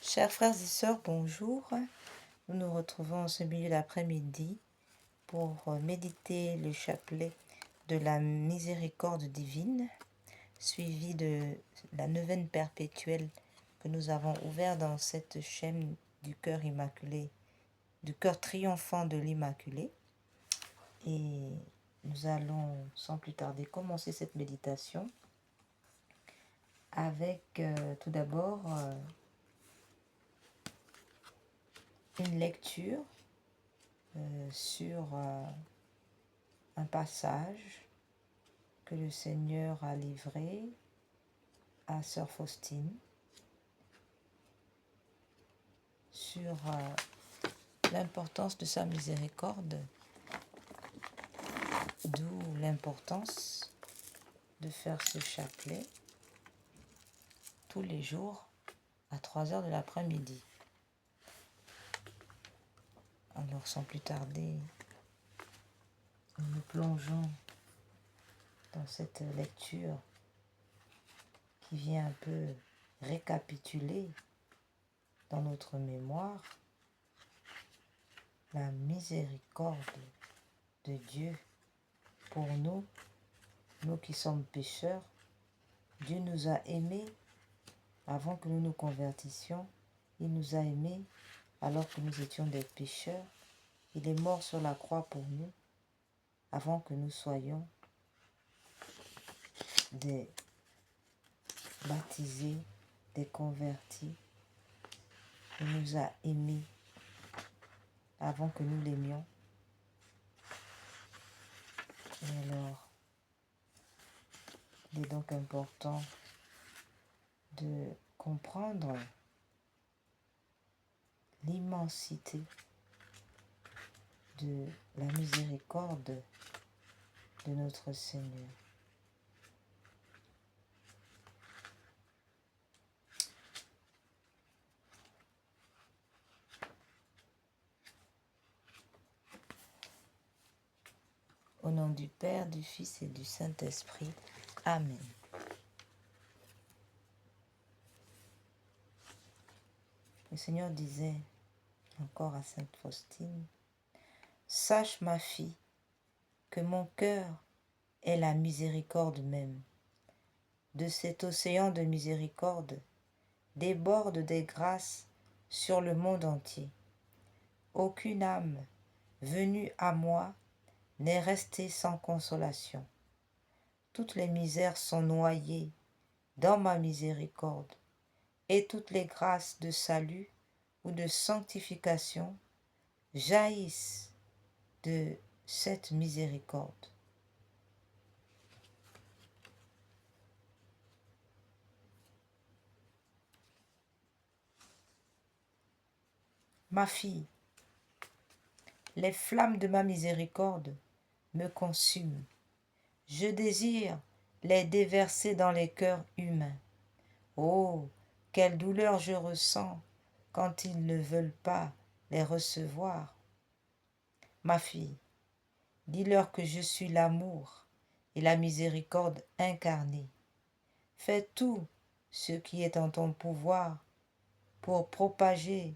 Chers frères et sœurs, bonjour. Nous nous retrouvons en ce milieu d'après-midi pour méditer le chapelet de la miséricorde divine, suivi de la neuvaine perpétuelle que nous avons ouverte dans cette chaîne du cœur immaculé, du cœur triomphant de l'Immaculée. Et nous allons sans plus tarder commencer cette méditation avec tout d'abord une lecture sur un passage que le Seigneur a livré à Sœur Faustine sur l'importance de sa miséricorde, d'où l'importance de faire ce chapelet tous les jours à 3 heures de l'après-midi. Alors sans plus tarder, nous nous plongeons dans cette lecture qui vient un peu récapituler dans notre mémoire la miséricorde de Dieu pour nous, nous qui sommes pécheurs. Dieu nous a aimés avant que nous nous convertissions. Il nous a aimés alors que nous étions des pécheurs. Il est mort sur la croix pour nous avant que nous soyons des baptisés, des convertis. Il nous a aimés avant que nous l'aimions. Et alors, il est donc important de comprendre l'immensité de la miséricorde de notre Seigneur. Au nom du Père, du Fils et du Saint-Esprit. Amen. Le Seigneur disait encore à Sainte Faustine, « Sache, ma fille, que mon cœur est la miséricorde même. De cet océan de miséricorde déborde des grâces sur le monde entier. Aucune âme venue à moi n'est restée sans consolation. Toutes les misères sont noyées dans ma miséricorde, et toutes les grâces de salut ou de sanctification jaillissent de cette miséricorde. » Ma fille, les flammes de ma miséricorde me consument. Je désire les déverser dans les cœurs humains. Oh, quelle douleur je ressens quand ils ne veulent pas les recevoir. Ma fille, dis-leur que je suis l'amour et la miséricorde incarnée. Fais tout ce qui est en ton pouvoir pour propager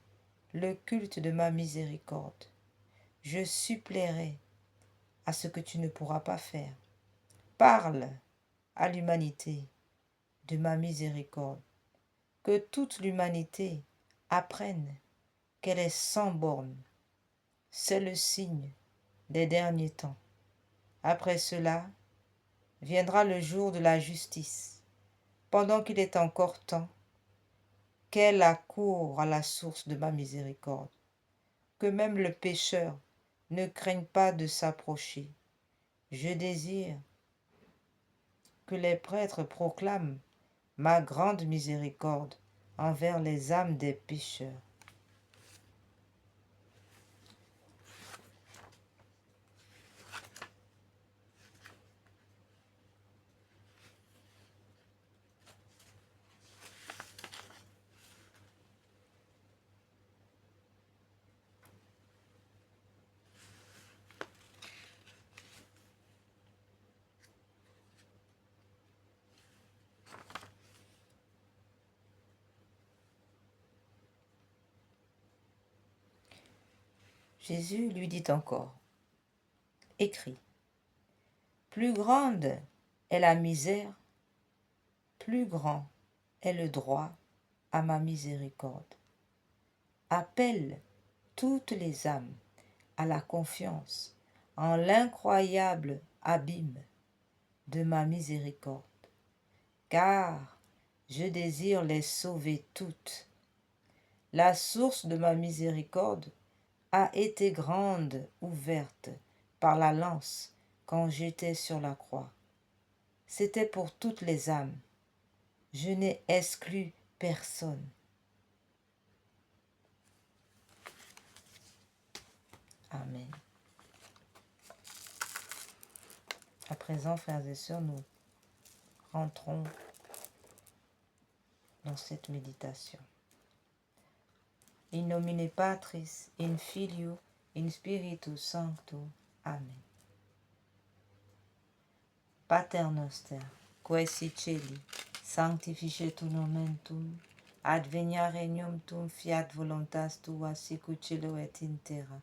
le culte de ma miséricorde. Je suppléerai à ce que tu ne pourras pas faire. Parle à l'humanité de ma miséricorde. Que toute l'humanité apprenne qu'elle est sans borne. C'est le signe des derniers temps. Après cela, viendra le jour de la justice. Pendant qu'il est encore temps, qu'elle accourt à la source de ma miséricorde. Que même le pécheur ne craigne pas de s'approcher. Je désire que les prêtres proclament ma grande miséricorde envers les âmes des pécheurs. Jésus lui dit encore, écris, plus grande est la misère, plus grand est le droit à ma miséricorde. Appelle toutes les âmes à la confiance en l'incroyable abîme de ma miséricorde, car je désire les sauver toutes. La source de ma miséricorde a été grande ouverte par la lance quand j'étais sur la croix. C'était pour toutes les âmes. Je n'ai exclu personne. Amen. À présent, frères et sœurs, nous rentrons dans cette méditation. In nomine Patris, in Filio, in Spiritus Sancto. Amen. Pater noster, quae si celi, sanctificetur nomen tuum, adveniat regnum tuum, fiat voluntas tua, sicut cielo et in terra.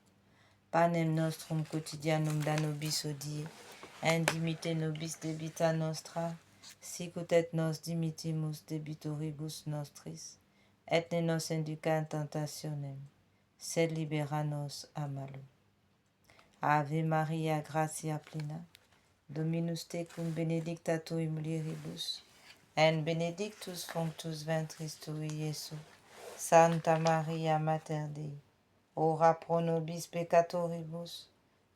Panem nostrum quotidianum da nobis hodie, et dimitte nobis debita nostra, sicut et nos dimittimus debitoribus nostris, et ne nos induca in tentationem, sed libera nos a malo. Ave Maria, gratia plena, Dominus tecum benedicta tui mulieribus, et benedictus fructus ventris tui, Iesus. Santa Maria, Mater Dei, ora pro nobis peccatoribus,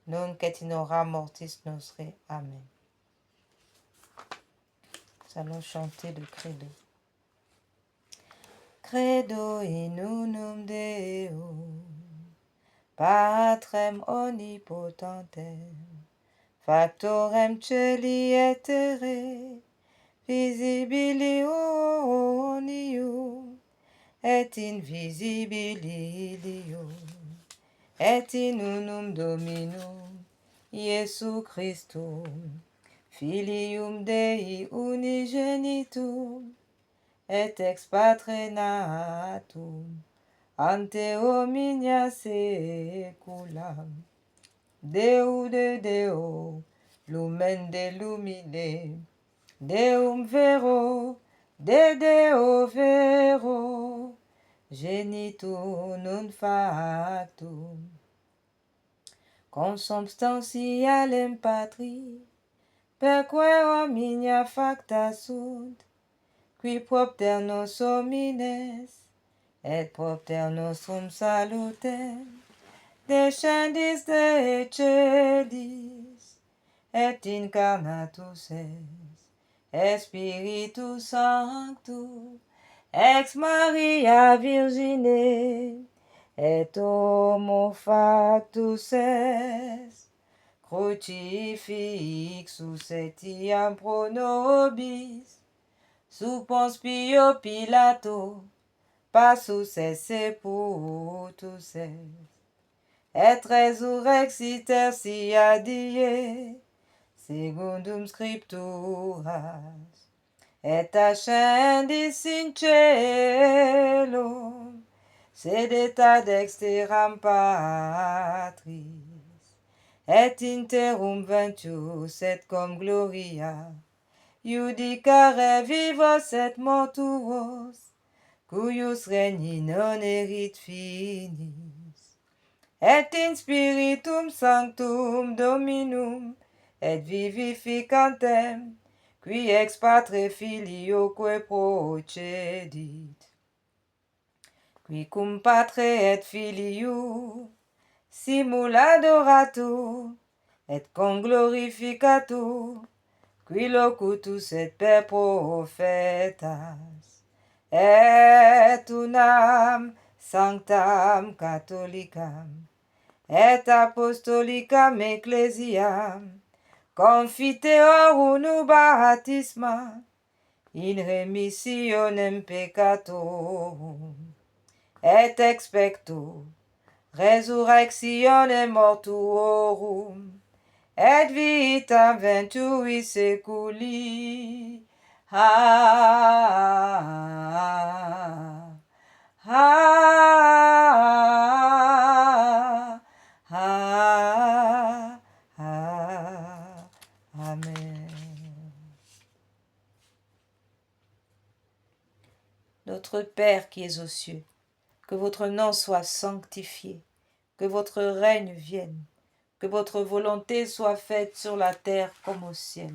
nunc et in hora mortis nostre. Amen. Nous allons chanter le credo. Credo in unum Deum, Patrem omnipotentem, Factorem celi et terrae, visibilium et invisibilium, et in unum Dominum, Iesu Christum, Filium Dei unigenitum, et ex Patre natum, ante omnia saeculam, Deo de Deo, lumen de lumine, Deum vero, de Deo vero, genitur non factum, consubstantialem Patri, perque omnia facta sunt, qui propter nos homines, et propter nostrum salutem, descendis de celis, et incarnatus es, Spiritus Sanctus, ex Maria Virgine, et homo factus est, crucifixus etiam pro nobis, sub Ponce Pio Pilato, passus et sepultus est, et resurrexit tertia die, secundum scripturas, et ascendis in caelum, sedet ad exteram Patris, et interum ventius et cum gloria, judicare vivos et mortuos, cuius regni non erit finis, et in Spiritum Sanctum Dominum, et vivificantem, qui ex Patre Filioque procedit, qui cum Patre et Filio simul adoratur, et conglorificatur, qui locutus et per profetas, et unam sanctam catholicam, et apostolicam ecclesiam, confiteorum baptisma, in remissionem peccatorum, et expecto resurrectionem mortuorum, et vitam ventui seculi. Notre Père qui es aux cieux, que votre nom soit sanctifié, que votre règne vienne, que votre volonté soit faite sur la terre comme au ciel.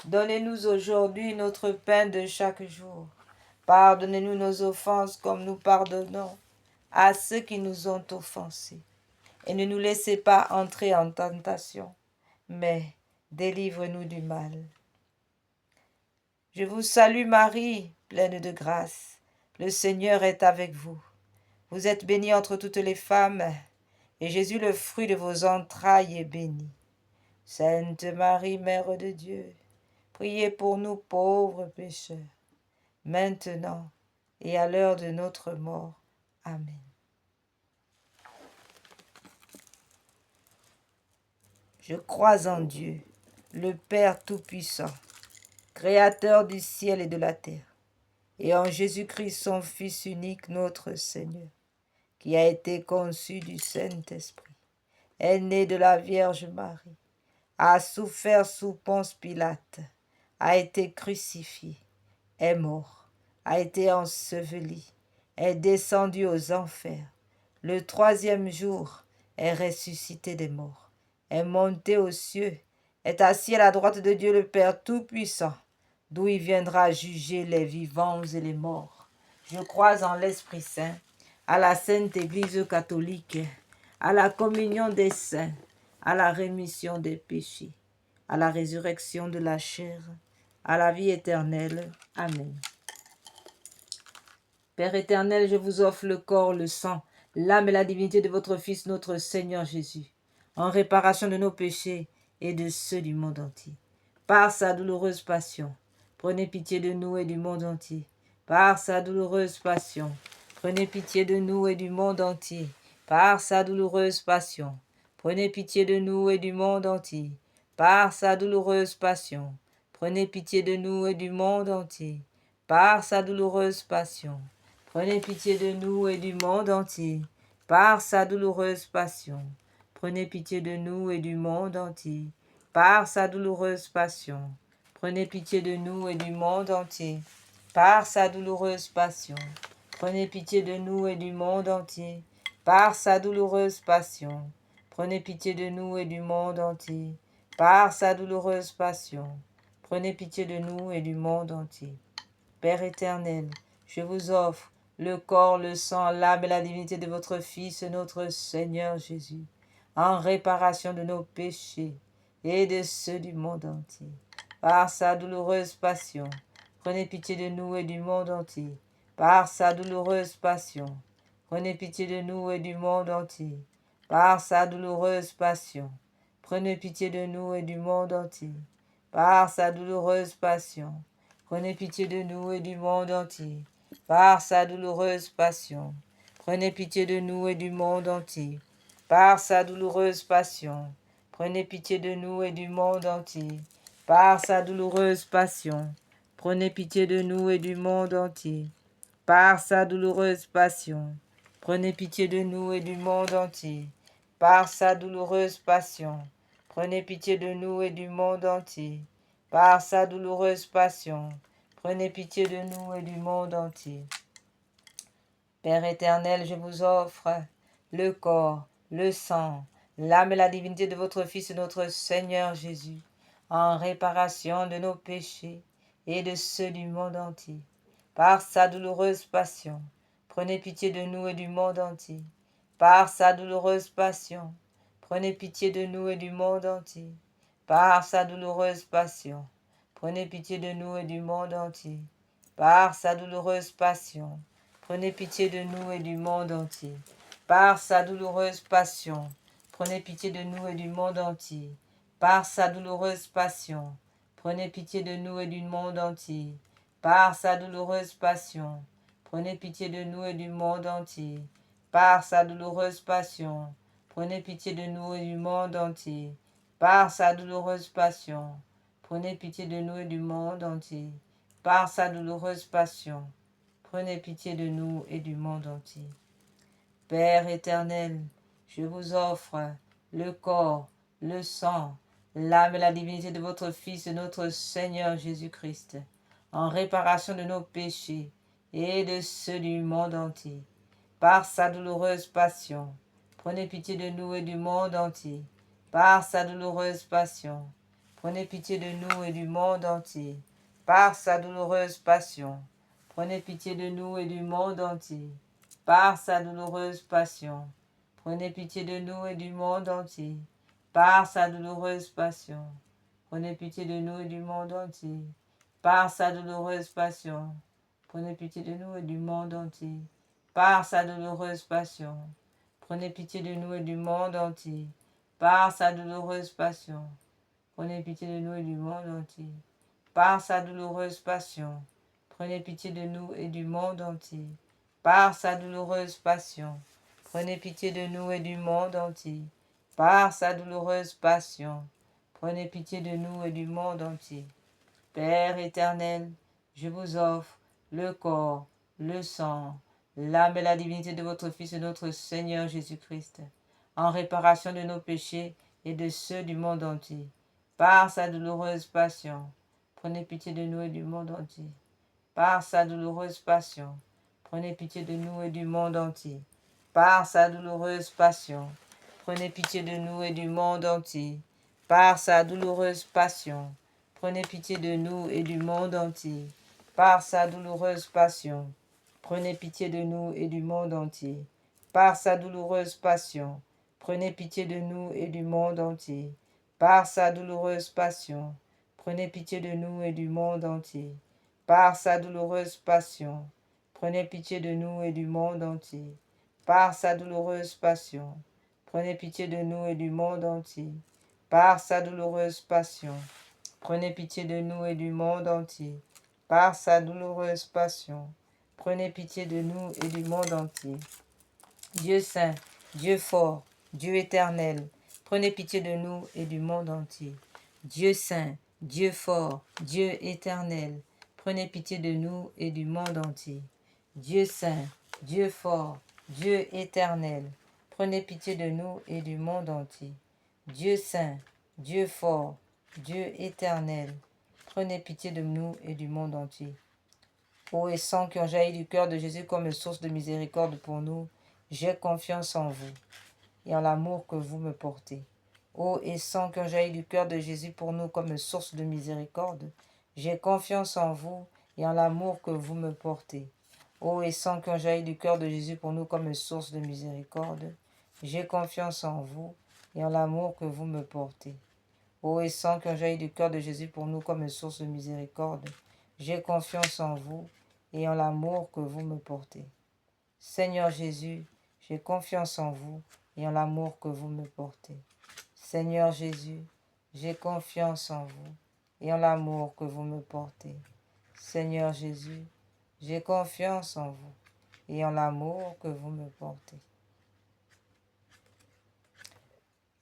Donnez-nous aujourd'hui notre pain de chaque jour. Pardonnez-nous nos offenses comme nous pardonnons à ceux qui nous ont offensés. Et ne nous laissez pas entrer en tentation, mais délivre-nous du mal. Je vous salue Marie, pleine de grâce. Le Seigneur est avec vous. Vous êtes bénie entre toutes les femmes, et Jésus, le fruit de vos entrailles, est béni. Sainte Marie, Mère de Dieu, priez pour nous pauvres pécheurs, maintenant et à l'heure de notre mort. Amen. Je crois en Dieu, le Père Tout-Puissant, Créateur du ciel et de la terre, et en Jésus-Christ, son Fils unique, notre Seigneur, qui a été conçu du Saint-Esprit, est né de la Vierge Marie, a souffert sous Ponce Pilate, a été crucifié, est mort, a été enseveli, est descendu aux enfers. Le troisième jour est ressuscité des morts, est monté aux cieux, est assis à la droite de Dieu le Père Tout-Puissant, d'où il viendra juger les vivants et les morts. Je crois en l'Esprit Saint, à la Sainte Église catholique, à la communion des saints, à la rémission des péchés, à la résurrection de la chair, à la vie éternelle. Amen. Père éternel, je vous offre le corps, le sang, l'âme et la divinité de votre Fils, notre Seigneur Jésus, en réparation de nos péchés et de ceux du monde entier. Par sa douloureuse passion, prenez pitié de nous et du monde entier. Par sa douloureuse passion, prenez pitié de nous et du monde entier. Par sa douloureuse passion, prenez pitié de nous et du monde entier. Par sa douloureuse passion, prenez pitié de nous et du monde entier. Par sa douloureuse passion, prenez pitié de nous et du monde entier. Par sa douloureuse passion, prenez pitié de nous et du monde entier. Par sa douloureuse passion, prenez pitié de nous et du monde entier. Par sa douloureuse passion, prenez pitié de nous et du monde entier. Par sa douloureuse passion, prenez pitié de nous et du monde entier. Par sa douloureuse passion, prenez pitié de nous et du monde entier. Père éternel, je vous offre le corps, le sang, l'âme et la divinité de votre Fils, notre Seigneur Jésus, en réparation de nos péchés et de ceux du monde entier. Par sa douloureuse passion, prenez pitié de nous et du monde entier. Par sa douloureuse passion, prenez pitié de nous et du monde entier. Par sa douloureuse passion, prenez pitié de nous et du monde entier. Par sa douloureuse passion, prenez pitié de nous et du monde entier. Par sa douloureuse passion, prenez pitié de nous et du monde entier. Par sa douloureuse passion, prenez pitié de nous et du monde entier. Par sa douloureuse passion, prenez pitié de nous et du monde entier. Par sa douloureuse passion, prenez pitié de nous et du monde entier. Par sa douloureuse passion, prenez pitié de nous et du monde entier. Par sa douloureuse passion, prenez pitié de nous et du monde entier. Père éternel, je vous offre le corps, le sang, l'âme et la divinité de votre Fils, notre Seigneur Jésus, en réparation de nos péchés et de ceux du monde entier. Par sa douloureuse passion, prenez pitié de nous et du monde entier. Par sa douloureuse passion, prenez pitié de nous et du monde entier. Par sa douloureuse passion, prenez pitié de nous et du monde entier. Par sa douloureuse passion, prenez pitié de nous et du monde entier. Par sa douloureuse passion, prenez pitié de nous et du monde entier. Par sa douloureuse passion, prenez pitié de nous et du monde entier. Par sa douloureuse passion, prenez pitié de nous et du monde entier. Par sa douloureuse passion, prenez pitié de nous et du monde entier. Par sa douloureuse passion, prenez pitié de nous et du monde entier. Par sa douloureuse passion, prenez pitié de nous et du monde entier. Père éternel, je vous offre le corps, le sang, l'âme et la divinité de votre Fils, notre Seigneur Jésus-Christ, en réparation de nos péchés et de ceux du monde entier. Par sa douloureuse passion, prenez pitié de nous et du monde entier. Par sa douloureuse passion, prenez pitié de nous et du monde entier. Par sa douloureuse passion, prenez pitié de nous et du monde entier. Par sa douloureuse passion, prenez pitié de nous et du monde entier. Par sa douloureuse passion, prenez pitié de nous et du monde entier. Par sa douloureuse passion, prenez pitié de nous et du monde entier. Par sa douloureuse passion, prenez pitié de nous et du monde entier. Par sa douloureuse passion, prenez pitié de nous et du monde entier. Par sa douloureuse passion, prenez pitié de nous et du monde entier. Par sa douloureuse passion, prenez pitié de nous et du monde entier. Par sa douloureuse passion, prenez pitié de nous et du monde entier. Père éternel, je vous offre le corps, le sang, l'âme et la divinité de votre Fils et notre Seigneur Jésus-Christ, en réparation de nos péchés et de ceux du monde entier. Par sa douloureuse passion, prenez pitié de nous et du monde entier. Par sa douloureuse passion, prenez pitié de nous et du monde entier. Par sa douloureuse passion, prenez pitié de nous et du monde entier. Par sa douloureuse passion, prenez pitié de nous et du monde entier. Par sa douloureuse passion, prenez pitié de nous et du monde entier. Par sa douloureuse passion, prenez pitié de nous et du monde entier. Par sa douloureuse passion, prenez pitié de nous et du monde entier. Par sa douloureuse passion, prenez pitié de nous et du monde entier. Par sa douloureuse passion, prenez pitié de nous et du monde entier. Par sa douloureuse passion, prenez pitié de nous et du monde entier. Par sa douloureuse passion, prenez pitié de nous et du monde entier. Dieu saint, Dieu fort, Dieu éternel, prenez pitié de nous et du monde entier. Dieu saint, Dieu fort, Dieu éternel, prenez pitié de nous et du monde entier. Dieu saint, Dieu fort, Dieu éternel, prenez pitié de nous et du monde entier. Dieu saint, Dieu fort, Dieu éternel, prenez pitié de nous et du monde entier. Ô et sang qui ont jailli du cœur de Jésus comme source de miséricorde pour nous, j'ai confiance en vous et en l'amour que vous me portez. Ô et sang qui ont jailli du cœur de Jésus pour nous comme source de miséricorde, j'ai confiance en vous et en l'amour que vous me portez. Ô et sang qui ont jailli du cœur de Jésus pour nous comme source de miséricorde, j'ai confiance en vous et en l'amour que vous me portez. Ô et sang qui ont jailli du cœur de Jésus pour nous comme source de miséricorde, j'ai confiance en vous et en l'amour que vous me portez. Seigneur Jésus, j'ai confiance en vous et en l'amour que vous me portez. Seigneur Jésus, j'ai confiance en vous et en l'amour que vous me portez. Seigneur Jésus, j'ai confiance en vous et en l'amour que vous me portez.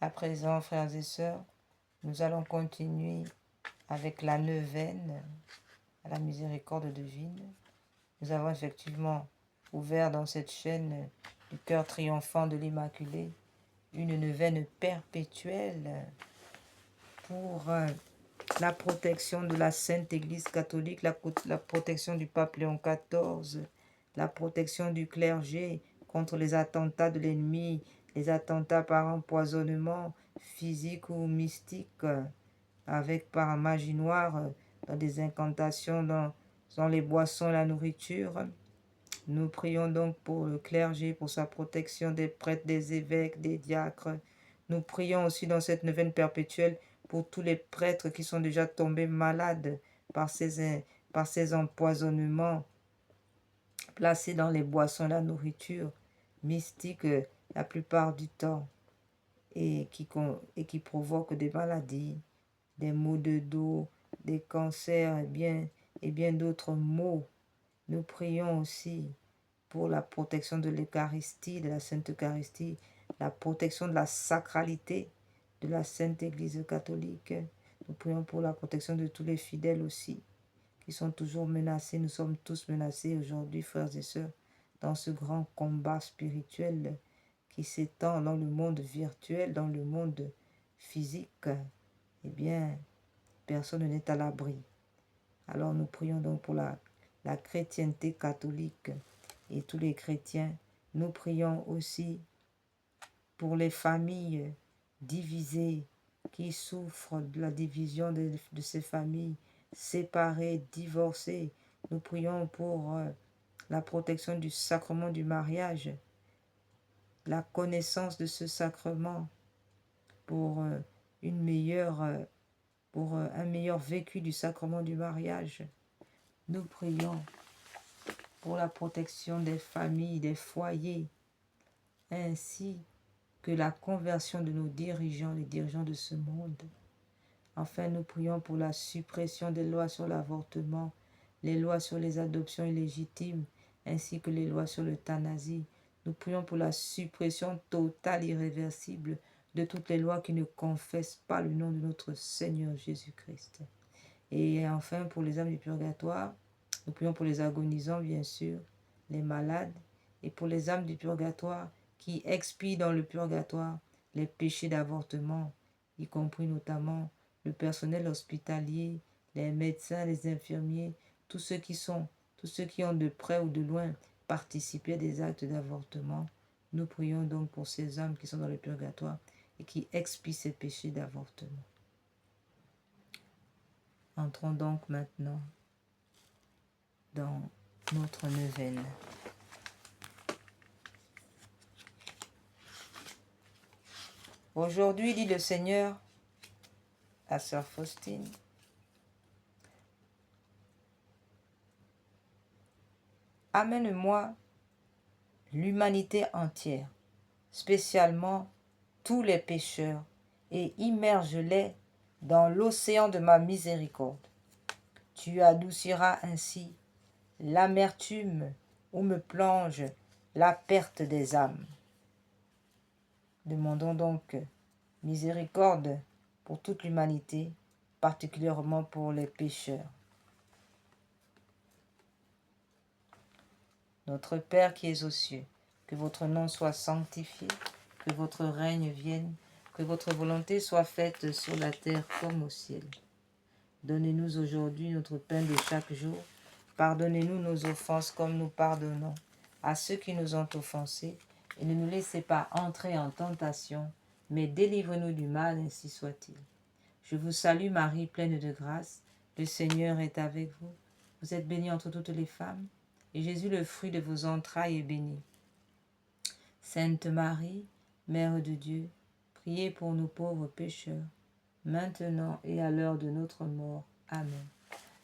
À présent, frères et sœurs, nous allons continuer avec la neuvaine à la miséricorde divine. Nous avons effectivement ouvert dans cette chaîne du cœur triomphant de l'Immaculée une neuvaine perpétuelle pour la protection de la Sainte Église catholique, la protection du pape Léon XIV, la protection du clergé contre les attentats de l'ennemi, les attentats par empoisonnement physique ou mystique, avec par magie noire, dans des incantations, dans les boissons et la nourriture. Nous prions donc pour le clergé, pour sa protection, des prêtres, des évêques, des diacres. Nous prions aussi dans cette neuvaine perpétuelle pour tous les prêtres qui sont déjà tombés malades par ces empoisonnements placés dans les boissons et la nourriture, mystiques la plupart du temps, et qui provoquent des maladies, des maux de dos, des cancers et bien d'autres maux. Nous prions aussi pour la protection de l'Eucharistie, de la Sainte Eucharistie, la protection de la sacralité de la Sainte Église catholique. Nous prions pour la protection de tous les fidèles aussi, qui sont toujours menacés. Nous sommes tous menacés aujourd'hui, frères et sœurs, dans ce grand combat spirituel qui s'étend dans le monde virtuel, dans le monde physique. Eh bien, personne n'est à l'abri. Alors nous prions donc pour la chrétienté catholique et tous les chrétiens. Nous prions aussi pour les familles divisées qui souffrent de la division de ces familles, séparées, divorcées. Nous prions pour la protection du sacrement du mariage, la connaissance de ce sacrement, pour un meilleur vécu du sacrement du mariage. Nous prions pour la protection des familles, des foyers, ainsi que la conversion de nos dirigeants, les dirigeants de ce monde. Enfin, nous prions pour la suppression des lois sur l'avortement, les lois sur les adoptions illégitimes, ainsi que les lois sur l'euthanasie. Nous prions pour la suppression totale, irréversible de toutes les lois qui ne confessent pas le nom de notre Seigneur Jésus-Christ. Et enfin, pour les âmes du purgatoire, nous prions pour les agonisants, bien sûr, les malades, et pour les âmes du purgatoire qui expient dans le purgatoire les péchés d'avortement, y compris notamment le personnel hospitalier, les médecins, les infirmiers, tous ceux qui ont de près ou de loin participé à des actes d'avortement. Nous prions donc pour ces âmes qui sont dans le purgatoire et qui expient ces péchés d'avortement. Entrons donc maintenant dans notre neuvaine. Aujourd'hui, dit le Seigneur à sœur Faustine, amène-moi l'humanité entière, spécialement tous les pécheurs, et immerge-les dans l'océan de ma miséricorde. Tu adouciras ainsi l'amertume où me plonge la perte des âmes. Demandons donc miséricorde pour toute l'humanité, particulièrement pour les pécheurs. Notre Père qui es aux cieux, que votre nom soit sanctifié, que votre règne vienne, que votre volonté soit faite sur la terre comme au ciel. Donnez-nous aujourd'hui notre pain de chaque jour. Pardonnez-nous nos offenses comme nous pardonnons à ceux qui nous ont offensés. Et ne nous laissez pas entrer en tentation, mais délivrez-nous du mal, ainsi soit-il. Je vous salue Marie, pleine de grâce. Le Seigneur est avec vous. Vous êtes bénie entre toutes les femmes, et Jésus, le fruit de vos entrailles, est béni. Sainte Marie, Mère de Dieu, priez pour nous pauvres pécheurs, maintenant et à l'heure de notre mort. Amen.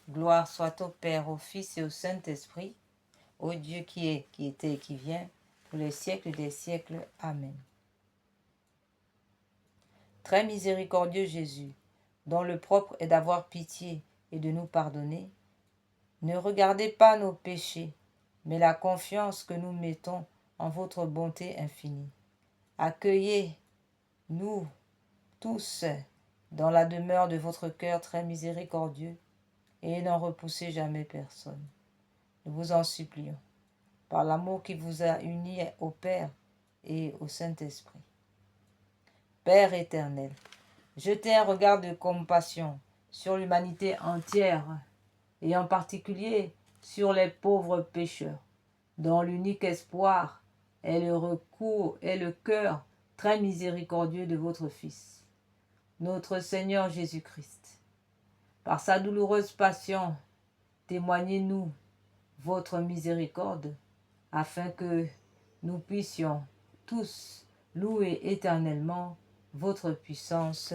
Gloire soit au Père, au Fils et au Saint-Esprit, au Dieu qui est, qui était et qui vient, pour les siècles des siècles. Amen. Très miséricordieux Jésus, dont le propre est d'avoir pitié et de nous pardonner, ne regardez pas nos péchés, mais la confiance que nous mettons en votre bonté infinie. Accueillez-nous tous dans la demeure de votre cœur très miséricordieux et n'en repoussez jamais personne. Nous vous en supplions, par l'amour qui vous a unis au Père et au Saint-Esprit. Père éternel, jetez un regard de compassion sur l'humanité entière et en particulier sur les pauvres pécheurs, dont l'unique espoir est le cœur très miséricordieux de votre Fils, notre Seigneur Jésus-Christ. Par sa douloureuse passion, témoignez-nous votre miséricorde, afin que nous puissions tous louer éternellement votre puissance.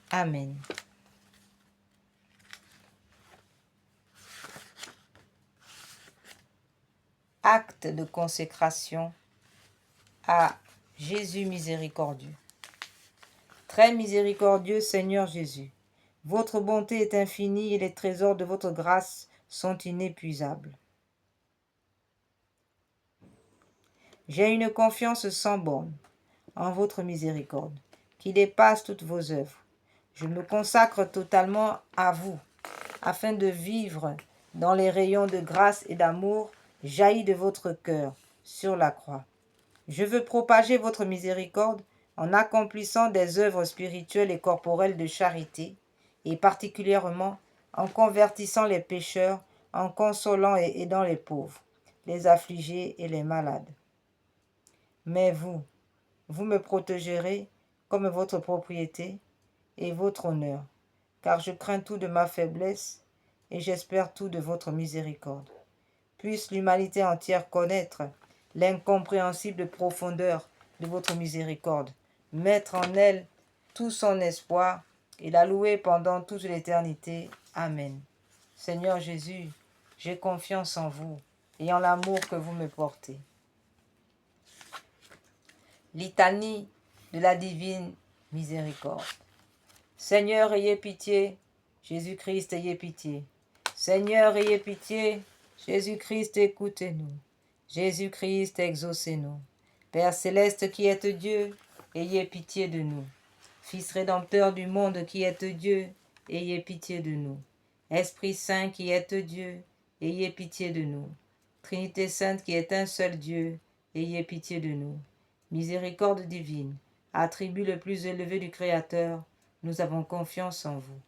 Amen. Acte de consécration à Jésus miséricordieux. Très miséricordieux Seigneur Jésus, votre bonté est infinie et les trésors de votre grâce sont inépuisables. J'ai une confiance sans borne en votre miséricorde, qui dépasse toutes vos œuvres. Je me consacre totalement à vous, afin de vivre dans les rayons de grâce et d'amour jaillis de votre cœur sur la croix. Je veux propager votre miséricorde en accomplissant des œuvres spirituelles et corporelles de charité, et particulièrement en convertissant les pécheurs en consolant et aidant les pauvres, les affligés et les malades. Mais vous me protégerez comme votre propriété et votre honneur, car je crains tout de ma faiblesse et j'espère tout de votre miséricorde. Puisse l'humanité entière connaître l'incompréhensible profondeur de votre miséricorde, mettre en elle tout son espoir et la louer pendant toute l'éternité. Amen. Seigneur Jésus, j'ai confiance en vous et en l'amour que vous me portez. Litanie de la divine miséricorde. Seigneur, ayez pitié. Jésus-Christ, ayez pitié. Seigneur, ayez pitié. Jésus-Christ, écoutez-nous. Jésus-Christ, exaucez-nous. Père céleste qui êtes Dieu, ayez pitié de nous. Fils rédempteur du monde qui êtes Dieu, ayez pitié de nous. Esprit Saint qui êtes Dieu, ayez pitié de nous. Trinité Sainte qui est un seul Dieu, ayez pitié de nous. Miséricorde divine, attribut le plus élevé du Créateur, nous avons confiance en vous.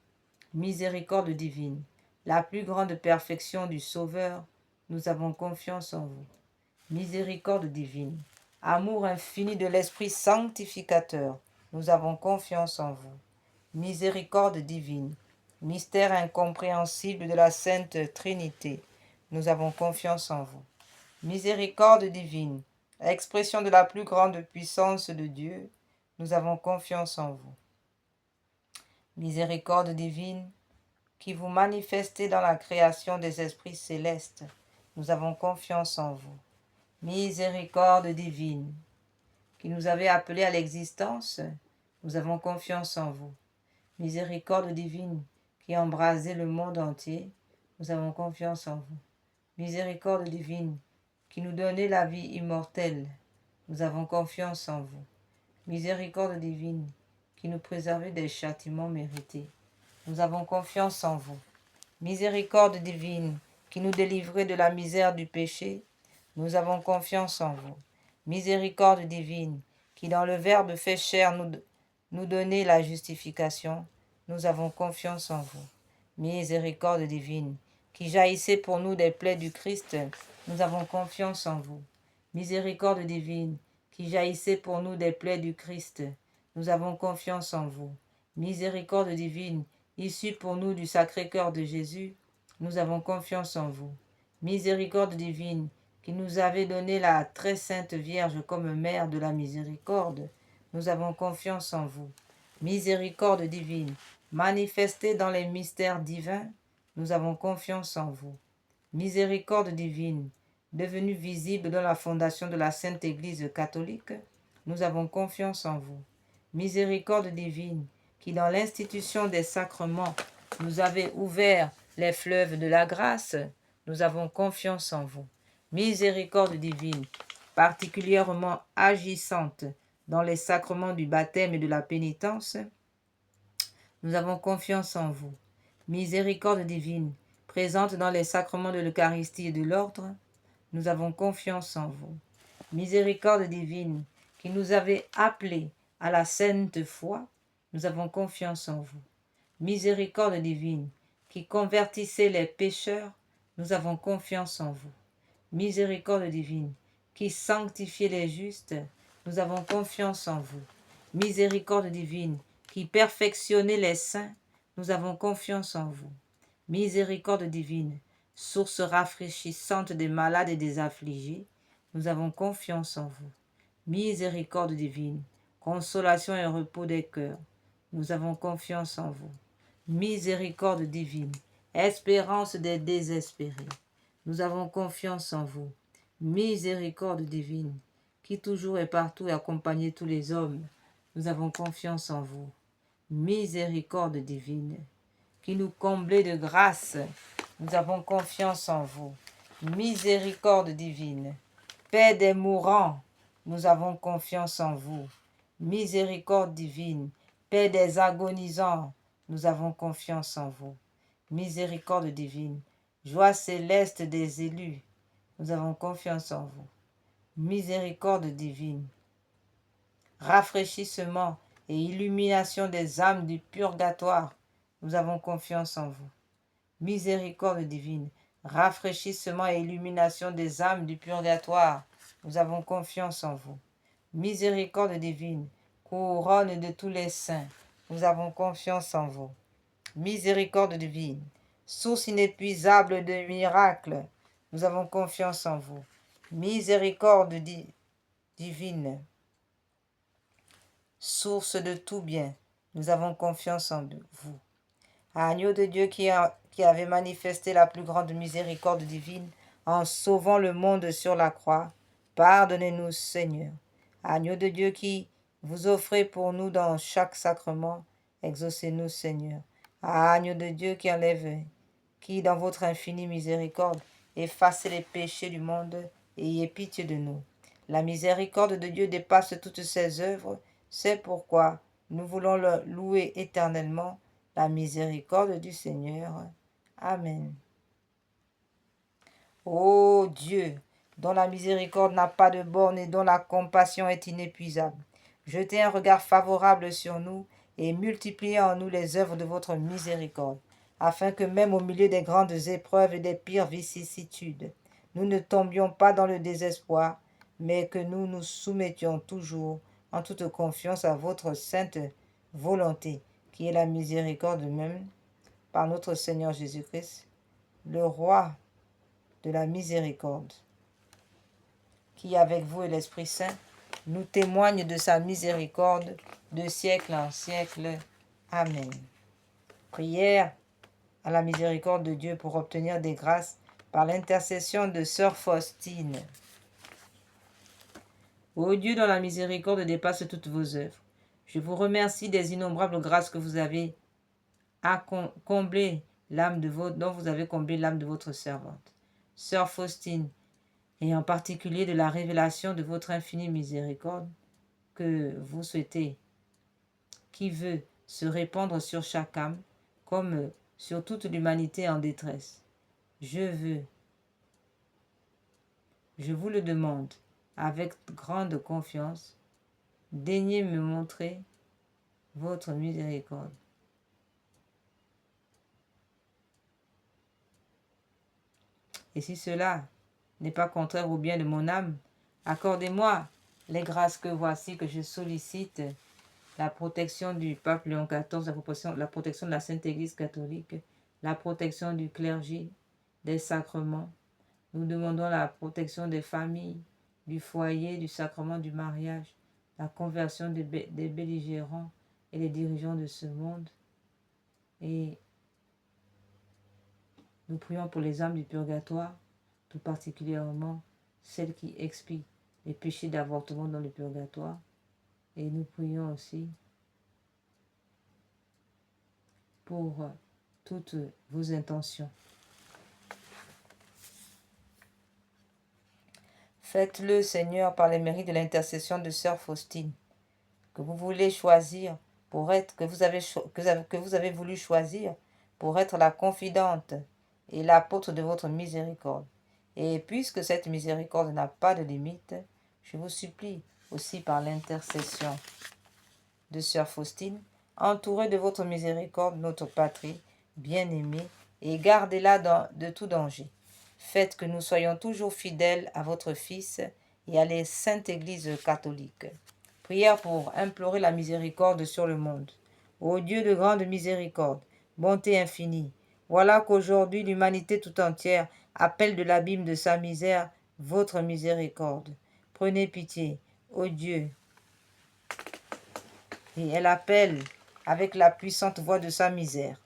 Miséricorde divine, la plus grande perfection du Sauveur, nous avons confiance en vous. Miséricorde divine, amour infini de l'Esprit sanctificateur, nous avons confiance en vous. Miséricorde divine, mystère incompréhensible de la Sainte Trinité, nous avons confiance en vous. Miséricorde divine, expression de la plus grande puissance de Dieu, nous avons confiance en vous. Miséricorde divine, qui vous manifestez dans la création des esprits célestes, nous avons confiance en vous. Miséricorde divine, qui nous avez appelés à l'existence, nous avons confiance en vous. Miséricorde divine, qui embrasez le monde entier, nous avons confiance en vous. Miséricorde divine, qui nous donnez la vie immortelle, nous avons confiance en vous. Miséricorde divine, qui nous préservez des châtiments mérités, nous avons confiance en vous. Miséricorde divine, qui nous délivrez de la misère du péché, nous avons confiance en vous. Miséricorde divine, qui dans le Verbe fait chair nous donnez la justification, nous avons confiance en vous. Miséricorde divine, qui jaillissez pour nous des plaies du Christ, nous avons confiance en vous. Miséricorde divine, qui jaillissez pour nous des plaies du Christ, nous avons confiance en vous. Miséricorde divine, issue pour nous du Sacré-Cœur de Jésus, nous avons confiance en vous. Miséricorde divine, qui nous avez donné la très sainte Vierge comme mère de la miséricorde, nous avons confiance en vous. Miséricorde divine, manifestée dans les mystères divins, nous avons confiance en vous. Miséricorde divine, devenue visible dans la fondation de la Sainte Église catholique, nous avons confiance en vous. Miséricorde divine, qui dans l'institution des sacrements nous avez ouvert les fleuves de la grâce, nous avons confiance en vous. Miséricorde divine, particulièrement agissante dans les sacrements du baptême et de la pénitence, nous avons confiance en vous. Miséricorde divine, présente dans les sacrements de l'Eucharistie et de l'ordre, nous avons confiance en vous. Miséricorde divine, qui nous avez appelés à la sainte foi, nous avons confiance en vous. Miséricorde divine, qui convertissez les pécheurs, nous avons confiance en vous. Miséricorde divine, qui sanctifiez les justes, nous avons confiance en vous. Miséricorde divine, qui perfectionnez les saints, nous avons confiance en vous. Miséricorde divine, source rafraîchissante des malades et des affligés, nous avons confiance en vous. Miséricorde divine, consolation et repos des cœurs, nous avons confiance en vous. Miséricorde divine, espérance des désespérés, nous avons confiance en vous. Miséricorde divine, qui toujours et partout accompagnez tous les hommes, nous avons confiance en vous. Miséricorde divine, qui nous comblez de grâce, nous avons confiance en vous. Miséricorde divine, paix des mourants, nous avons confiance en vous. Miséricorde divine, paix des agonisants, nous avons confiance en vous. Miséricorde divine, joie céleste des élus, nous avons confiance en vous. Miséricorde divine, rafraîchissement et illumination des âmes du purgatoire, nous avons confiance en vous. Miséricorde divine, rafraîchissement et illumination des âmes du purgatoire. Nous avons confiance en vous. Miséricorde divine, couronne de tous les saints, nous avons confiance en vous. Miséricorde divine, source inépuisable de miracles, nous avons confiance en vous. Miséricorde divine, source de tout bien, nous avons confiance en vous. Agneau de Dieu qui avait manifesté la plus grande miséricorde divine en sauvant le monde sur la croix, pardonnez-nous, Seigneur. Agneau de Dieu qui vous offrez pour nous dans chaque sacrement, exaucez-nous, Seigneur. Agneau de Dieu qui enlève, qui dans votre infinie miséricorde, effacez les péchés du monde, ayez pitié de nous. La miséricorde de Dieu dépasse toutes ses œuvres, c'est pourquoi nous voulons le louer éternellement, la miséricorde du Seigneur. Amen. Ô Dieu, dont la miséricorde n'a pas de borne et dont la compassion est inépuisable, jetez un regard favorable sur nous et multipliez en nous les œuvres de votre miséricorde, afin que même au milieu des grandes épreuves et des pires vicissitudes, nous ne tombions pas dans le désespoir, mais que nous nous soumettions toujours en toute confiance à votre sainte volonté, qui est la miséricorde même, par notre Seigneur Jésus-Christ, le roi de la miséricorde, qui avec vous et l'Esprit Saint nous témoigne de sa miséricorde de siècle en siècle. Amen. Prière à la miséricorde de Dieu pour obtenir des grâces par l'intercession de Sœur Faustine. Ô Dieu, dont la miséricorde dépasse toutes vos œuvres, je vous remercie des innombrables grâces que vous avez comblé l'âme de dont vous avez comblé l'âme de votre servante, Sœur Faustine, et en particulier de la révélation de votre infinie miséricorde que vous souhaitez, qui veut se répandre sur chaque âme comme sur toute l'humanité en détresse. Je vous le demande avec grande confiance, daignez me montrer votre miséricorde. Et si cela n'est pas contraire au bien de mon âme, accordez-moi les grâces que voici que je sollicite, la protection du pape Léon XIV, la protection de la Sainte Église catholique, la protection du clergé, des sacrements. Nous demandons la protection des familles, du foyer, du sacrement du mariage, la conversion des belligérants et les dirigeants de ce monde. Et nous prions pour les âmes du purgatoire, tout particulièrement celles qui expient les péchés d'avortement dans le purgatoire. Et nous prions aussi pour toutes vos intentions. Faites-le, Seigneur, par les mérites de l'intercession de Sœur Faustine, que vous voulez choisir pour être, que vous avez voulu choisir pour être la confidente et l'apôtre de votre miséricorde. Et puisque cette miséricorde n'a pas de limite, je vous supplie aussi par l'intercession de Sœur Faustine, entourez de votre miséricorde notre patrie bien-aimée et gardez-la de tout danger. Faites que nous soyons toujours fidèles à votre Fils et à la Sainte Église catholique. Prière pour implorer la miséricorde sur le monde. Ô Dieu de grande miséricorde, bonté infinie, voilà qu'aujourd'hui l'humanité tout entière appelle de l'abîme de sa misère votre miséricorde. Prenez pitié, ô Dieu. Et elle appelle avec la puissante voix de sa misère.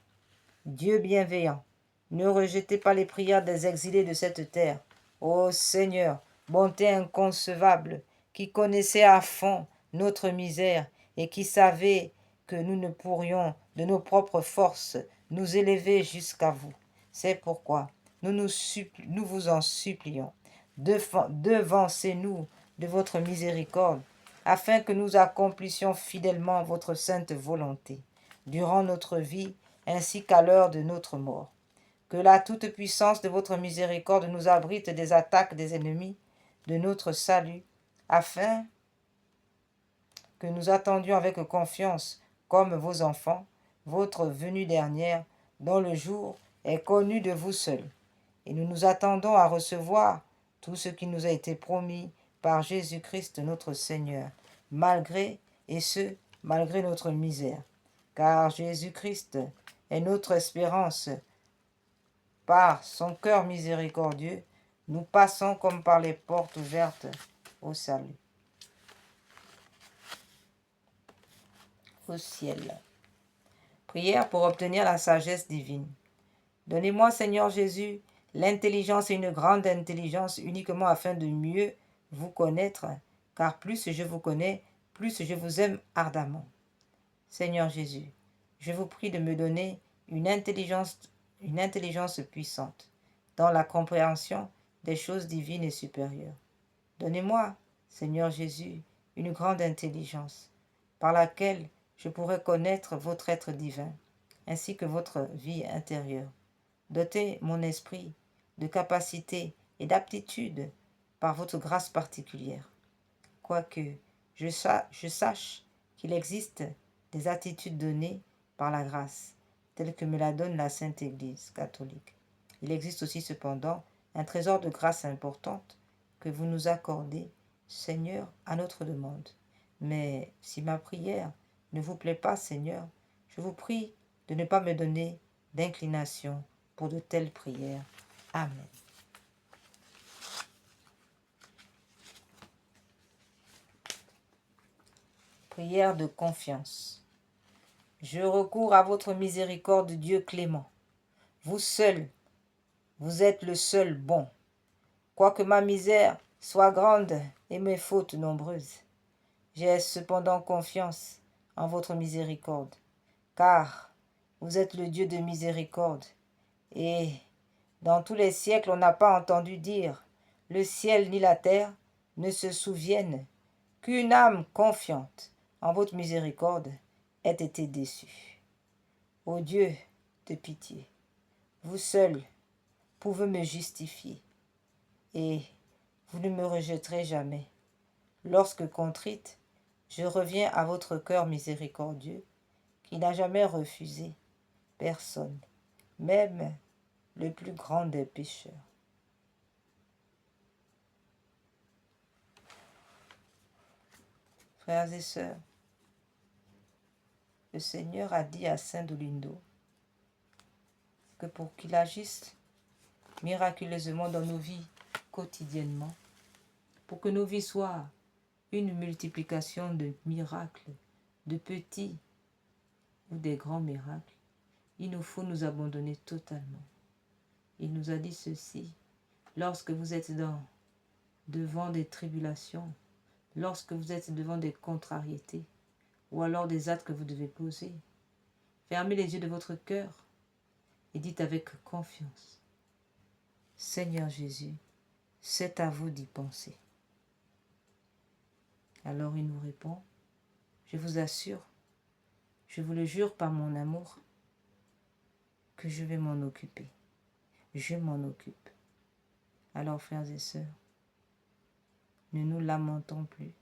Dieu bienveillant, ne rejetez pas les prières des exilés de cette terre. Ô Seigneur, bonté inconcevable, qui connaissez à fond notre misère et qui savez que nous ne pourrions, de nos propres forces, nous élever jusqu'à vous. C'est pourquoi nous vous en supplions. Devancez-nous de votre miséricorde, afin que nous accomplissions fidèlement votre sainte volonté, durant notre vie ainsi qu'à l'heure de notre mort. Que la toute-puissance de votre miséricorde nous abrite des attaques des ennemis de notre salut, afin que nous attendions avec confiance, comme vos enfants, votre venue dernière, dont le jour est connu de vous seuls. et nous nous attendons à recevoir tout ce qui nous a été promis par Jésus-Christ notre Seigneur, malgré notre misère. Car Jésus-Christ est notre espérance. Par son cœur miséricordieux, nous passons comme par les portes ouvertes au salut, au ciel. Prière pour obtenir la sagesse divine. Donnez-moi, Seigneur Jésus, l'intelligence et une grande intelligence uniquement afin de mieux vous connaître, car plus je vous connais, plus je vous aime ardemment. Seigneur Jésus, je vous prie de me donner une intelligence puissante dans la compréhension des choses divines et supérieures. Donnez-moi, Seigneur Jésus, une grande intelligence par laquelle je pourrai connaître votre être divin ainsi que votre vie intérieure. Dotez mon esprit de capacités et d'aptitudes par votre grâce particulière. Quoique je sache qu'il existe des attitudes données par la grâce, telles que me la donne la Sainte Église catholique. Il existe aussi cependant un trésor de grâce importante que vous nous accordez, Seigneur, à notre demande. Mais si ma prière ne vous plaît pas, Seigneur, je vous prie de ne pas me donner d'inclination pour de telles prières. Amen. Prière de confiance. Je recours à votre miséricorde, Dieu clément. Vous seul, vous êtes le seul bon. Quoique ma misère soit grande et mes fautes nombreuses, j'ai cependant confiance en votre miséricorde, car vous êtes le Dieu de miséricorde. Et dans tous les siècles, on n'a pas entendu dire, le ciel ni la terre ne se souviennent qu'une âme confiante en votre miséricorde ait été déçue. Ô Dieu de pitié, vous seul pouvez me justifier, et vous ne me rejetterez jamais. Lorsque contrite, je reviens à votre cœur miséricordieux, qui n'a jamais refusé personne, même le plus grand des pécheurs. Frères et sœurs, le Seigneur a dit à Saint Dolindo que pour qu'il agisse miraculeusement dans nos vies quotidiennement, pour que nos vies soient une multiplication de miracles, de petits ou des grands miracles, il nous faut nous abandonner totalement. Il nous a dit ceci, lorsque vous êtes devant des tribulations, lorsque vous êtes devant des contrariétés, ou alors des actes que vous devez poser, fermez les yeux de votre cœur et dites avec confiance, Seigneur Jésus, c'est à vous d'y penser. Alors il nous répond, je vous assure, je vous le jure par mon amour, que je vais m'en occuper. Je m'en occupe. Alors frères et sœurs, ne nous lamentons plus,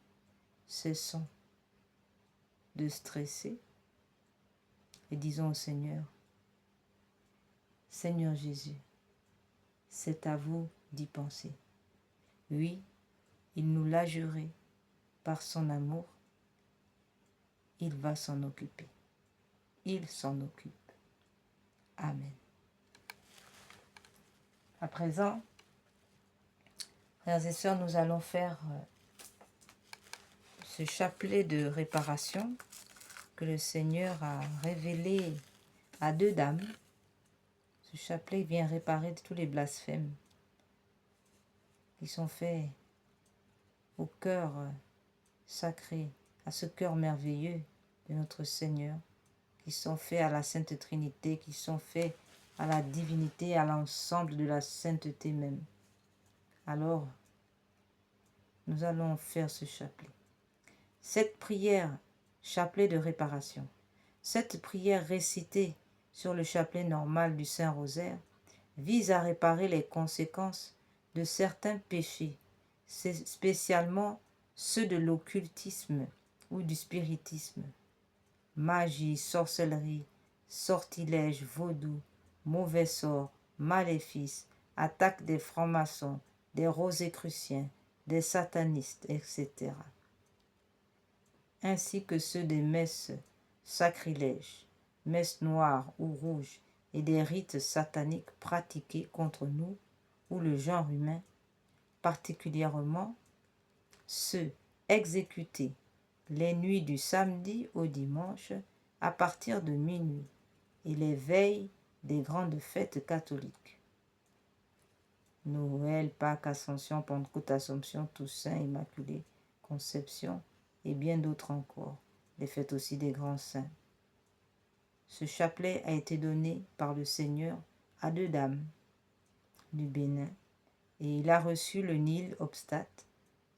cessons de stresser et disons au Seigneur, Seigneur Jésus, c'est à vous d'y penser. Oui, il nous l'a juré, par son amour, il va s'en occuper. Il s'en occupe. Amen. À présent, frères et sœurs, nous allons faire ce chapelet de réparation que le Seigneur a révélé à 2 dames. Ce chapelet vient réparer tous les blasphèmes qui sont faits au cœur sacré, à ce cœur merveilleux de notre Seigneur, qui sont faits à la Sainte Trinité, qui sont faits à la divinité, à l'ensemble de la sainteté même. Alors, nous allons faire ce chapelet. Cette prière, chapelet de réparation, cette prière récitée sur le chapelet normal du Saint-Rosaire vise à réparer les conséquences de certains péchés, spécialement ceux de l'occultisme ou du spiritisme, magie, sorcellerie, sortilège, vaudou, mauvais sort, maléfice, attaque des francs-maçons, des rosicruciens, des satanistes, etc., ainsi que ceux des messes sacrilèges, messes noires ou rouges et des rites sataniques pratiqués contre nous ou le genre humain, particulièrement ceux exécutés les nuits du samedi au dimanche à partir de minuit et les veilles des grandes fêtes catholiques. Noël, Pâques, Ascension, Pentecôte, Assomption, Toussaint, Immaculée, Conception et bien d'autres encore, les fêtes aussi des grands saints. Ce chapelet a été donné par le Seigneur à 2 dames du Bénin et il a reçu le Nil Obstat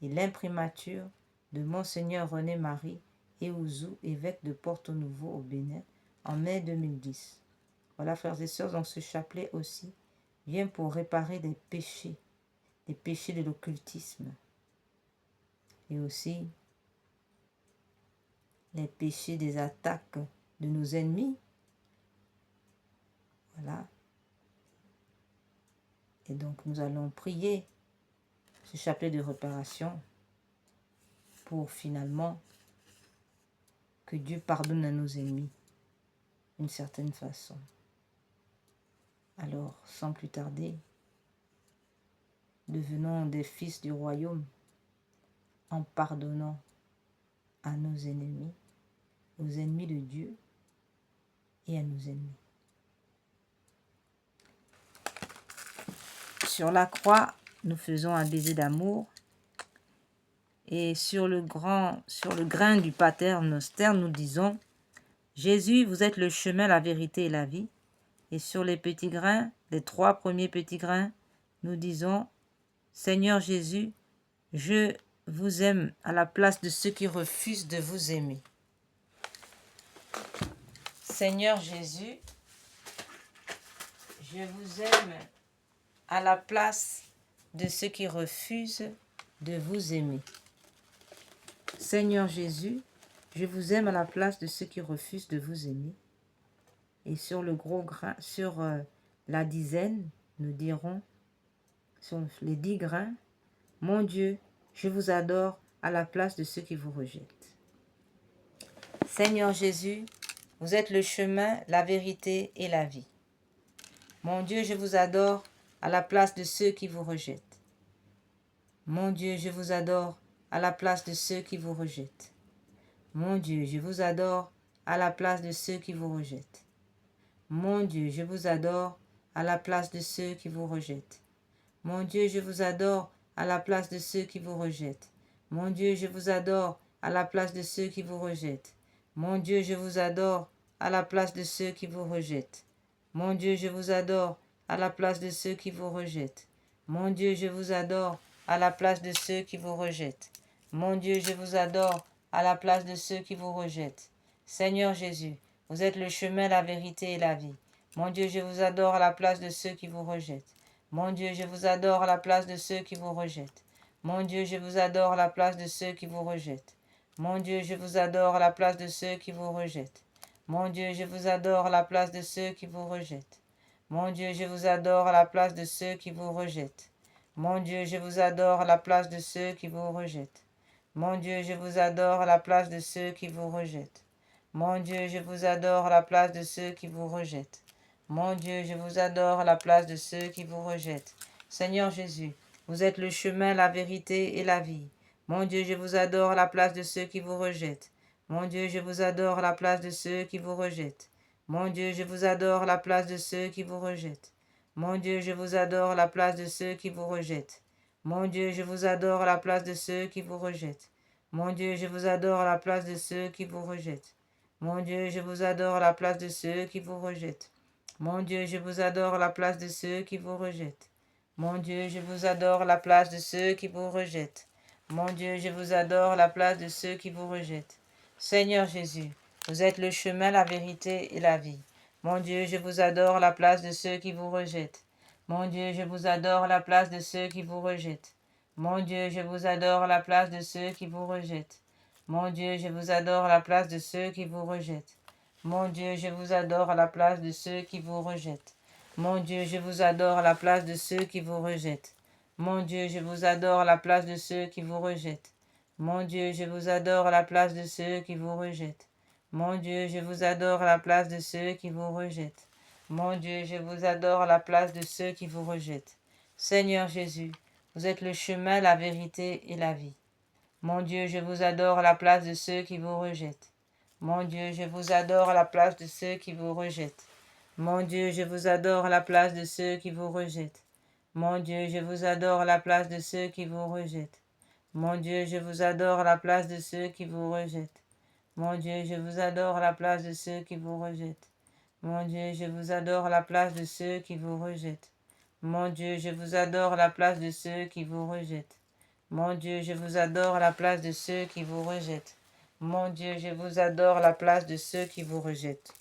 et l'imprimature de Monseigneur René-Marie Eouzou, évêque de Porto-Novo au Bénin, en mai 2010. Voilà, frères et sœurs, donc ce chapelet aussi vient pour réparer des péchés de l'occultisme et aussi les péchés des attaques de nos ennemis. Voilà. Et donc nous allons prier ce chapelet de réparation pour finalement que Dieu pardonne à nos ennemis d'une certaine façon. Alors, sans plus tarder, devenons des fils du royaume en pardonnant à nos ennemis, aux ennemis de Dieu et à nos ennemis. Sur la croix, nous faisons un baiser d'amour et sur le grain du Pater Noster, nous disons « Jésus, vous êtes le chemin, la vérité et la vie ». Et sur les petits grains, les 3 premiers petits grains, nous disons « Seigneur Jésus, je vous aime à la place de ceux qui refusent de vous aimer. » Seigneur Jésus, je vous aime à la place de ceux qui refusent de vous aimer. Seigneur Jésus, je vous aime à la place de ceux qui refusent de vous aimer. Et sur le gros grain, sur la dizaine, nous dirons, sur les 10 grains, mon Dieu, je vous adore à la place de ceux qui vous rejettent. Seigneur Jésus, vous êtes le chemin, la vérité et la vie. Mon Dieu, je vous adore à la place de ceux qui vous rejettent. Mon Dieu, je vous adore à la place de ceux qui vous rejettent. Mon Dieu, je vous adore à la place de ceux qui vous rejettent. Mon Dieu, je vous adore à la place de ceux qui vous rejettent. Mon Dieu, je vous adore à la place de ceux qui vous rejettent. Mon Dieu, je vous adore à la place de ceux qui vous rejettent. Mon Dieu, je vous adore à la place de ceux qui vous rejettent. Mon Dieu, je vous adore à la place de ceux qui vous rejettent. Mon Dieu, je vous adore à la place de ceux qui vous rejettent. Mon Dieu, je vous adore à la place de ceux qui vous rejettent. Seigneur Jésus, vous êtes le chemin, la vérité et la vie. Mon Dieu, je vous adore à la place de ceux qui vous rejettent. Mon Dieu, je vous adore à la place de ceux qui vous rejettent. Mon Dieu, je vous adore à la place de ceux qui vous rejettent. Mon Dieu, je vous adore à la place de ceux qui vous rejettent. Mon Dieu, je vous adore à la place de ceux qui vous rejettent. Mon Dieu, je vous adore à la place de ceux qui vous rejettent. Mon Dieu, je vous adore à la place de ceux qui vous rejettent. Mon Dieu, je vous adore à la place de ceux qui vous rejettent. Mon Dieu, je vous adore à la place de ceux qui vous rejettent. Mon Dieu, je vous adore à la place de ceux qui vous rejettent. Seigneur Jésus, vous êtes le chemin, la vérité et la vie. Mon Dieu, je vous adore à la place de ceux qui vous rejettent. Mon Dieu, je vous adore à la place de ceux qui vous rejettent. Mon Dieu, je vous adore à la place de ceux qui vous rejettent. Mon Dieu, je vous adore à la place de ceux qui vous rejettent. Mon Dieu, je vous adore à la place de ceux qui vous rejettent. Mon Dieu, je vous adore à la place de ceux qui vous rejettent. Mon Dieu, je vous adore à la place de ceux qui vous rejettent. Mon Dieu, je vous adore à la place de ceux qui vous rejettent. Mon Dieu, je vous adore à la place de ceux qui vous rejettent. Mon Dieu, je vous adore à la place de ceux qui vous rejettent. Seigneur Jésus, vous êtes le chemin, la vérité et la vie. Mon Dieu, je vous adore à la place de ceux qui vous rejettent. Mon Dieu, je vous adore à la place de ceux qui vous rejettent. Mon Dieu, je vous adore à la place de ceux qui vous rejettent. Mon Dieu, je vous adore à la place de ceux qui vous rejettent. Mon Dieu, je vous adore à la place de ceux qui vous rejettent. Mon Dieu, je vous adore à la place de ceux qui vous rejettent. Mon Dieu, je vous adore à la place de ceux qui vous rejettent. Mon Dieu, je vous adore à la place de ceux qui vous rejettent. Mon Dieu, je vous adore à la place de ceux qui vous rejettent. Mon Dieu, je vous adore à la place de ceux qui vous rejettent. Seigneur Jésus, vous êtes le chemin, la vérité et la vie. Mon Dieu, je vous adore à la place de ceux qui vous rejettent. Mon Dieu, je vous adore à la place de ceux qui vous rejettent. Mon Dieu, je vous adore à la place de ceux qui vous rejettent. Mon Dieu, je vous adore à la place de ceux qui vous rejettent. Mon Dieu, je vous adore à la place de ceux qui vous rejettent. Mon Dieu, je vous adore à la place de ceux qui vous rejettent. Mon Dieu, je vous adore à la place de ceux qui vous rejettent. Mon Dieu, je vous adore à la place de ceux qui vous rejettent. Mon Dieu, je vous adore à la place de ceux qui vous rejettent. Mon Dieu, je vous adore à la place de ceux qui vous rejettent.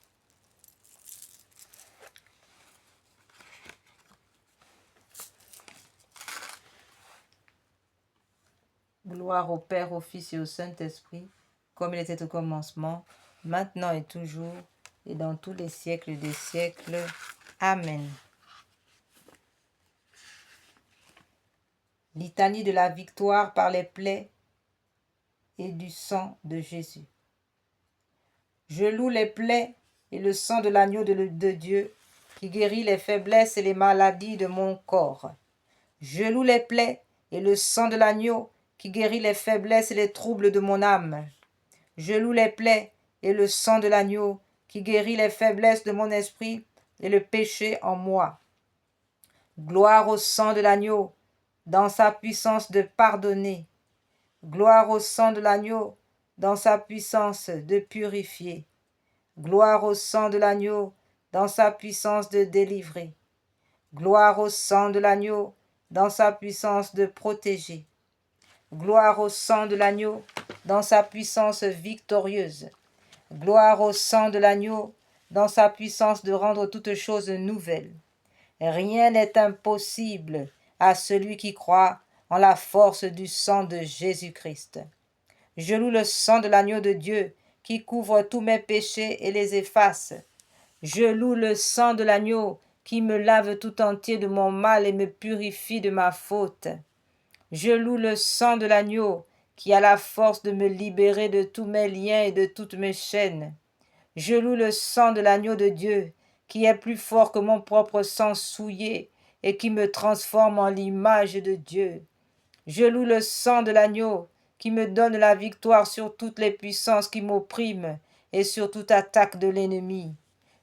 Gloire au Père, au Fils et au Saint-Esprit, comme il était au commencement, maintenant et toujours, et dans tous les siècles des siècles. Amen. Litanie de la victoire par les plaies et du sang de Jésus. Je loue les plaies et le sang de l'agneau de Dieu, qui guérit les faiblesses et les maladies de mon corps. Je loue les plaies et le sang de l'agneau, qui guérit les faiblesses et les troubles de mon âme. Je loue les plaies et le sang de l'agneau, qui guérit les faiblesses de mon esprit et le péché en moi. Gloire au sang de l'agneau, dans sa puissance de pardonner. Gloire au sang de l'agneau, dans sa puissance de purifier. Gloire au sang de l'agneau, dans sa puissance de délivrer. Gloire au sang de l'agneau, dans sa puissance de protéger. Gloire au sang de l'agneau, dans sa puissance victorieuse. Gloire au sang de l'agneau, dans sa puissance de rendre toutes choses nouvelles. Rien n'est impossible à celui qui croit en la force du sang de Jésus-Christ. Je loue le sang de l'agneau de Dieu qui couvre tous mes péchés et les efface. Je loue le sang de l'agneau qui me lave tout entier de mon mal et me purifie de ma faute. Je loue le sang de l'agneau qui a la force de me libérer de tous mes liens et de toutes mes chaînes. Je loue le sang de l'agneau de Dieu qui est plus fort que mon propre sang souillé et qui me transforme en l'image de Dieu. Je loue le sang de l'agneau qui me donne la victoire sur toutes les puissances qui m'oppriment et sur toute attaque de l'ennemi.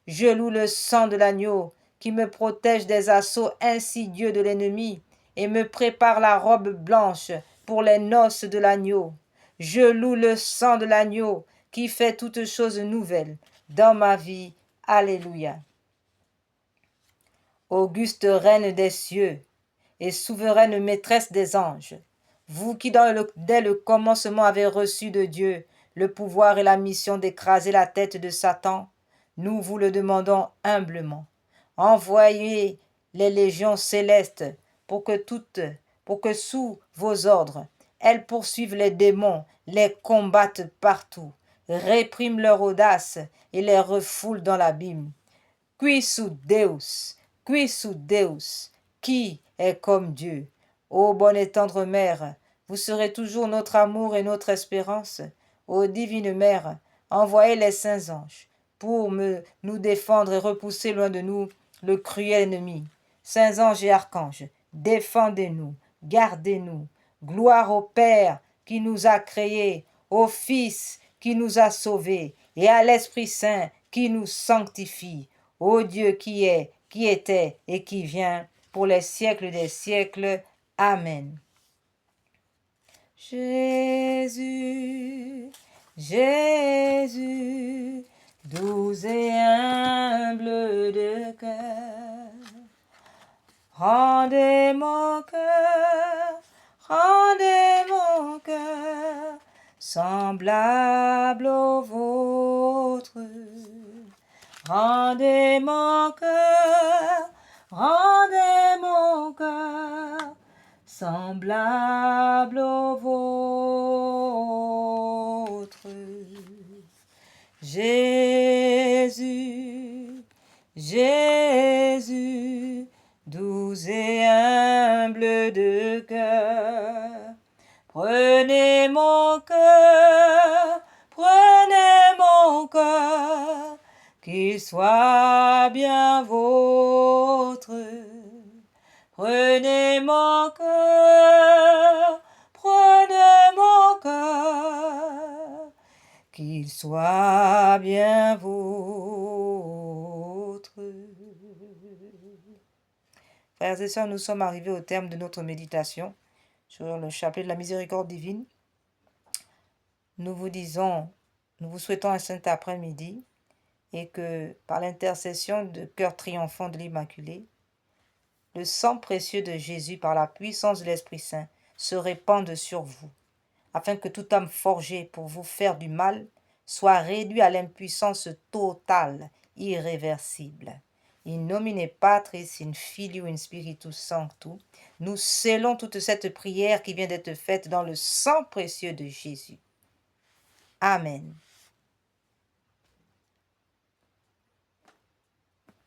Je loue le sang de l'agneau qui me protège des assauts insidieux de l'ennemi et me prépare la robe blanche pour les noces de l'agneau. Je loue le sang de l'agneau qui fait toutes choses nouvelles dans ma vie. Alléluia. Auguste reine des cieux et souveraine maîtresse des anges, vous qui dès le commencement avez reçu de Dieu le pouvoir et la mission d'écraser la tête de Satan, nous vous le demandons humblement. Envoyez les légions célestes pour que sous vos ordres, elles poursuivent les démons, les combattent partout, répriment leur audace et les refoulent dans l'abîme. Qui sous Deus, qui est comme Dieu? Ô bonne et tendre Mère, vous serez toujours notre amour et notre espérance. Ô divine Mère, envoyez les saints anges pour nous défendre et repousser loin de nous le cruel ennemi. Saints anges et archanges, défendez-nous, gardez-nous. Gloire au Père qui nous a créés, au Fils qui nous a sauvés, et à l'Esprit Saint qui nous sanctifie. Ô Dieu qui est, qui était et qui vient, pour les siècles des siècles. Amen. Jésus, Jésus, doux et humble de cœur, rendez mon cœur semblable au vôtre. Rendez mon cœur semblable au vôtre. Jésus, Jésus, mon cœur, prenez mon cœur, qu'il soit bien vôtre. Prenez mon cœur, prenez mon cœur, qu'il soit bien vôtre. Frères et sœurs, nous sommes arrivés au terme de notre méditation sur le chapelet de la miséricorde divine. Nous vous souhaitons un saint après-midi et que par l'intercession de cœur triomphant de l'Immaculée, le sang précieux de Jésus par la puissance de l'Esprit Saint se répande sur vous, afin que toute âme forgée pour vous faire du mal soit réduite à l'impuissance totale, irréversible. In nomine Patris, in Filio, in Spiritus Sanctus, nous scellons toute cette prière qui vient d'être faite dans le sang précieux de Jésus. Amen.